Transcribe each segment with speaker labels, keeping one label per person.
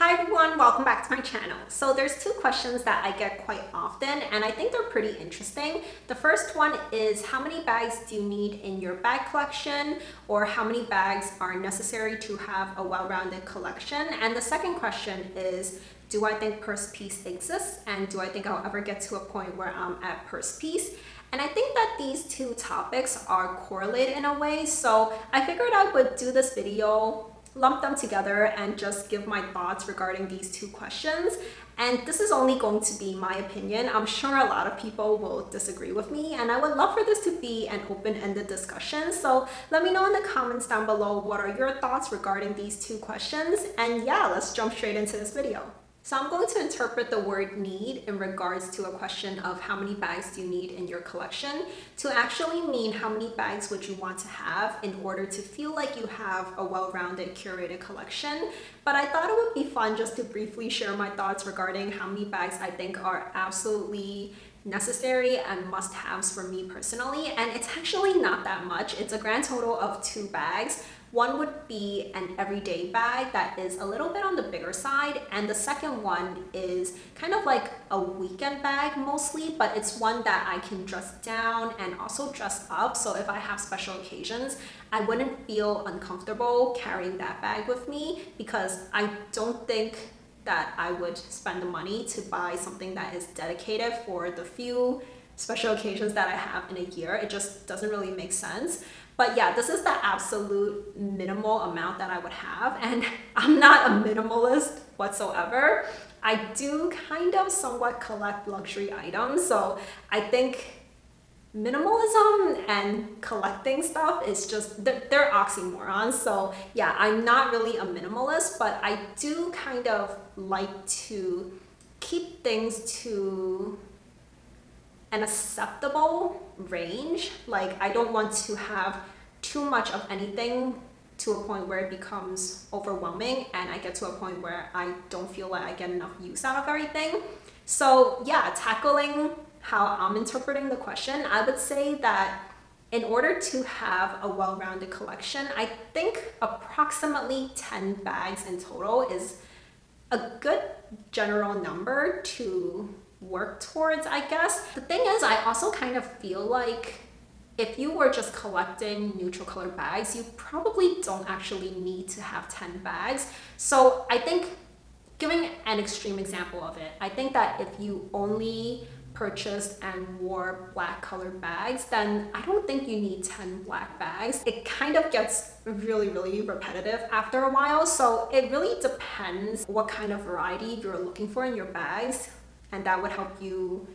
Speaker 1: Hi everyone, welcome back to my channel. So there's two questions that I get quite often and I think they're pretty interesting. The first one is how many bags do you need in your bag collection, or how many bags are necessary to have a well-rounded collection? And the second question is, do I think purse piece exists, and do I think I'll ever get to a point where I'm at purse piece? And I think that these two topics are correlated in a way, so I figured I would do this video, lump them together, and just give my thoughts regarding these two questions. And this is only going to be my opinion. I'm sure a lot of people will disagree with me, and I would love for this to be an open-ended discussion. So let me know in the comments down below what are your thoughts regarding these two questions. And yeah, let's jump straight into this video. So I'm going to interpret the word need in regards to a question of how many bags do you need in your collection to actually mean how many bags would you want to have in order to feel like you have a well-rounded curated collection. But I thought it would be fun just to briefly share my thoughts regarding how many bags I think are absolutely necessary and must-haves for me personally. And it's actually not that much. It's a grand total of 2 bags. One would be an everyday bag that is a little bit on the bigger side, and the second one is kind of like a weekend bag mostly, but it's one that I can dress down and also dress up. So if I have special occasions, I wouldn't feel uncomfortable carrying that bag with me, because I don't think that I would spend the money to buy something that is dedicated for the few special occasions that I have in a year. It just doesn't really make sense. But yeah, this is the absolute minimal amount that I would have, and I'm not a minimalist whatsoever. I do kind of somewhat collect luxury items, so I think minimalism and collecting stuff is just, they're oxymorons. So yeah, I'm not really a minimalist, but I do kind of like to keep things to an acceptable range. Like, I don't want to have too much of anything to a point where it becomes overwhelming and I get to a point where I don't feel like I get enough use out of everything. So yeah, tackling how I'm interpreting the question, I would say that in order to have a well-rounded collection, I think approximately 10 bags in total is a good general number to work towards, I guess. The thing is, I also kind of feel like if you were just collecting neutral color bags, you probably don't actually need to have 10 bags. So I think, giving an extreme example of it, I think that if you only purchased and wore black colored bags, then I don't think you need 10 black bags. It kind of gets really repetitive after a while. So it really depends what kind of variety you're looking for in your bags, and that would help you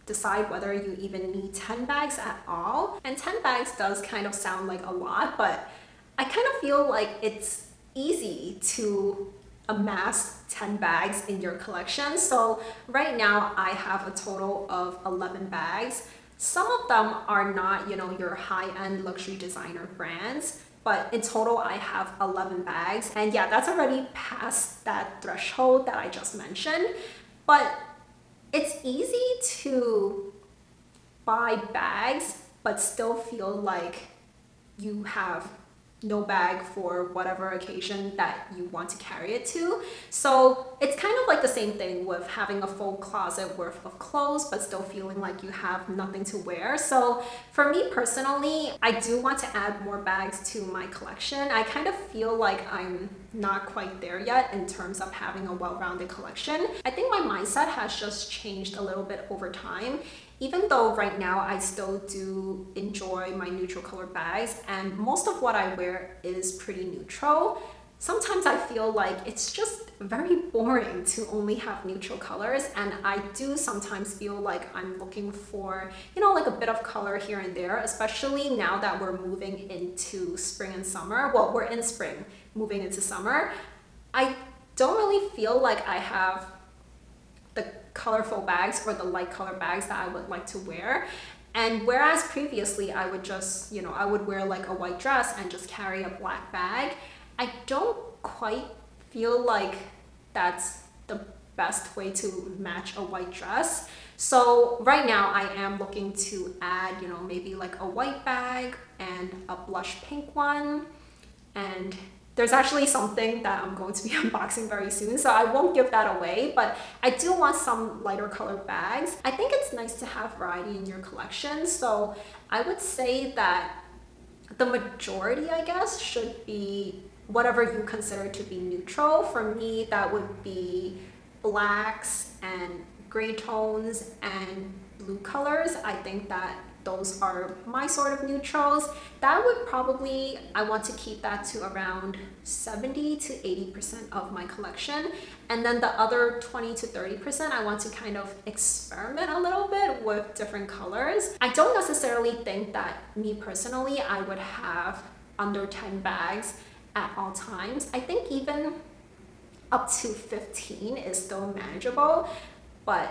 Speaker 1: decide whether you even need 10 bags at all. And 10 bags does kind of sound like a lot, but I kind of feel like it's easy to amass 10 bags in your collection. So right now I have a total of 11 bags. Some of them are not, you know, your high-end luxury designer brands, but in total I have 11 bags. And yeah, that's already past that threshold that I just mentioned. But it's easy to buy bags but still feel like you have no bag for whatever occasion that you want to carry it to. So it's kind of like the same thing with having a full closet worth of clothes but still feeling like you have nothing to wear. So for me personally, I do want to add more bags to my collection. I kind of feel like I'm not quite there yet in terms of having a well-rounded collection. I think my mindset has just changed a little bit over time. Even though right now I still do enjoy my neutral color bags and most of what I wear is pretty neutral, sometimes I feel like it's just very boring to only have neutral colors, and I do sometimes feel like I'm looking for, you know, like a bit of color here and there, especially now that we're moving into spring and summer. Well, we're in spring, moving into summer. I don't really feel like I have the colorful bags or the light color bags that I would like to wear. And whereas previously I would just, you know, I would wear like a white dress and just carry a black bag, I don't quite feel like that's the best way to match a white dress. So right now I am looking to add, you know, maybe like a white bag and a blush pink one and There's actually something that I'm going to be unboxing very soon, so I won't give that away, but I do want some lighter colored bags. I think it's nice to have variety in your collection, so I would say that the majority, I guess, should be whatever you consider to be neutral. For me, that would be blacks and gray tones and blue colors. I think that those are my sort of neutrals. That would probably, I want to keep that to around 70 to 80% of my collection. And then the other 20 to 30%, I want to kind of experiment a little bit with different colors. I don't necessarily think that, me personally, I would have under 10 bags at all times. I think even up to 15 is still manageable, but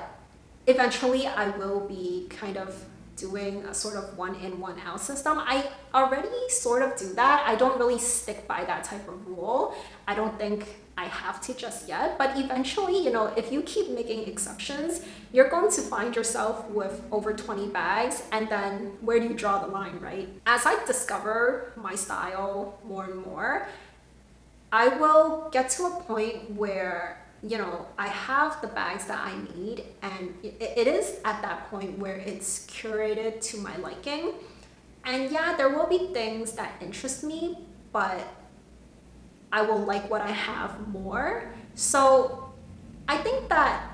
Speaker 1: eventually I will be kind of doing a sort of 1 in, 1 out system. I already sort of do that. I don't really stick by that type of rule. I don't think I have to just yet, but eventually, you know, if you keep making exceptions, you're going to find yourself with over 20 bags, and then where do you draw the line, right? As I discover my style more and more, I will get to a point where, you know, I have the bags that I need, and it is at that point where it's curated to my liking. And yeah, there will be things that interest me, but I will like what I have more. So I think that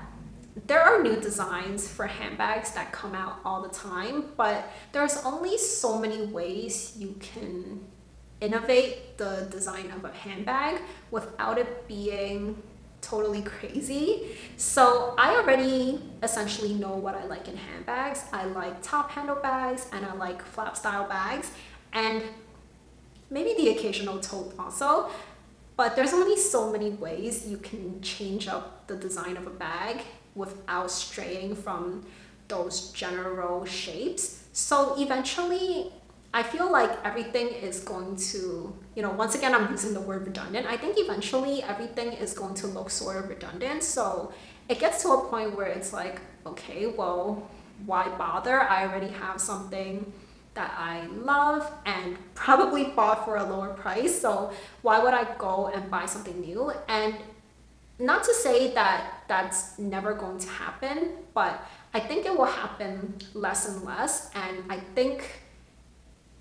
Speaker 1: there are new designs for handbags that come out all the time, but there's only so many ways you can innovate the design of a handbag without it being totally crazy. So I already essentially know what I like in handbags. I like top handle bags and I like flap style bags and maybe the occasional tote also, but there's only so many ways you can change up the design of a bag without straying from those general shapes. So eventually I feel like everything is going to, you know, once again, I'm using the word redundant. I think eventually everything is going to look sort of redundant. So it gets to a point where it's like, okay, well, why bother? I already have something that I love and probably bought for a lower price. So why would I go and buy something new? And not to say that that's never going to happen, but I think it will happen less and less. And I think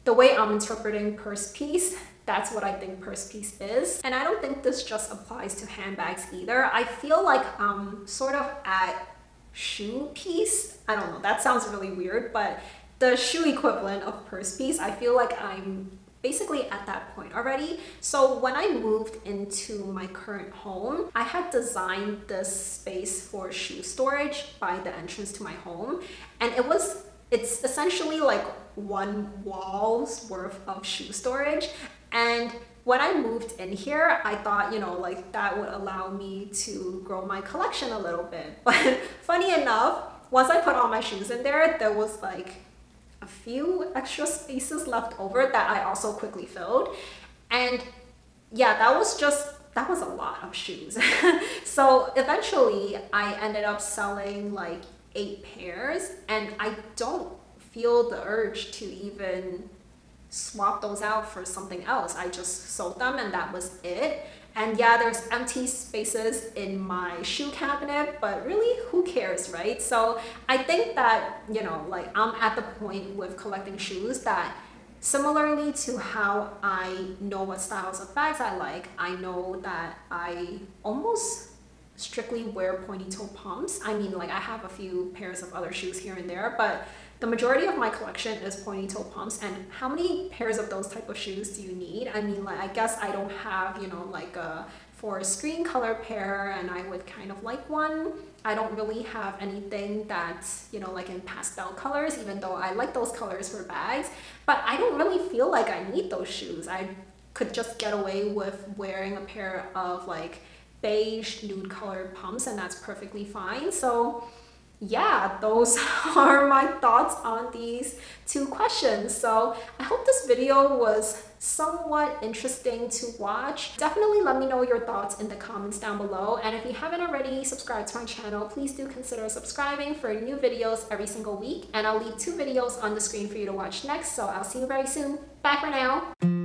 Speaker 1: the way I'm interpreting purse piece, that's what I think purse piece is. And I don't think this just applies to handbags either. I feel like I'm sort of at shoe piece. I don't know, that sounds really weird, but the shoe equivalent of purse piece, I feel like I'm basically at that point already. So when I moved into my current home, I had designed this space for shoe storage by the entrance to my home. And it's essentially like one wall's worth of shoe storage. And when I moved in here, I thought, you know, like that would allow me to grow my collection a little bit. But funny enough, once I put all my shoes in there, there was like a few extra spaces left over that I also quickly filled. And yeah, that was a lot of shoes. So eventually I ended up selling like 8 pairs, and I don't feel the urge to even swap those out for something else. I just sold them and that was it. And yeah, there's empty spaces in my shoe cabinet, but really who cares, right? So I think that, you know, like I'm at the point with collecting shoes that similarly to how I know what styles of bags I like, I know that I almost strictly wear pointy toe pumps. I mean, like I have a few pairs of other shoes here and there, but the majority of my collection is pointy toe pumps. And how many pairs of those type of shoes do you need? I mean, like I guess I don't have, you know, like a forest green color pair, and I would kind of like one. I don't really have anything that's, you know, like in pastel colors, even though I like those colors for bags, but I don't really feel like I need those shoes. I could just get away with wearing a pair of like beige nude colored pumps, and that's perfectly fine. So yeah, those are my thoughts on these 2 questions. So I hope this video was somewhat interesting to watch. Definitely let me know your thoughts in the comments down below. And if you haven't already subscribed to my channel, please do consider subscribing for new videos every single week. And I'll leave 2 videos on the screen for you to watch next. So I'll see you very soon. Bye for now.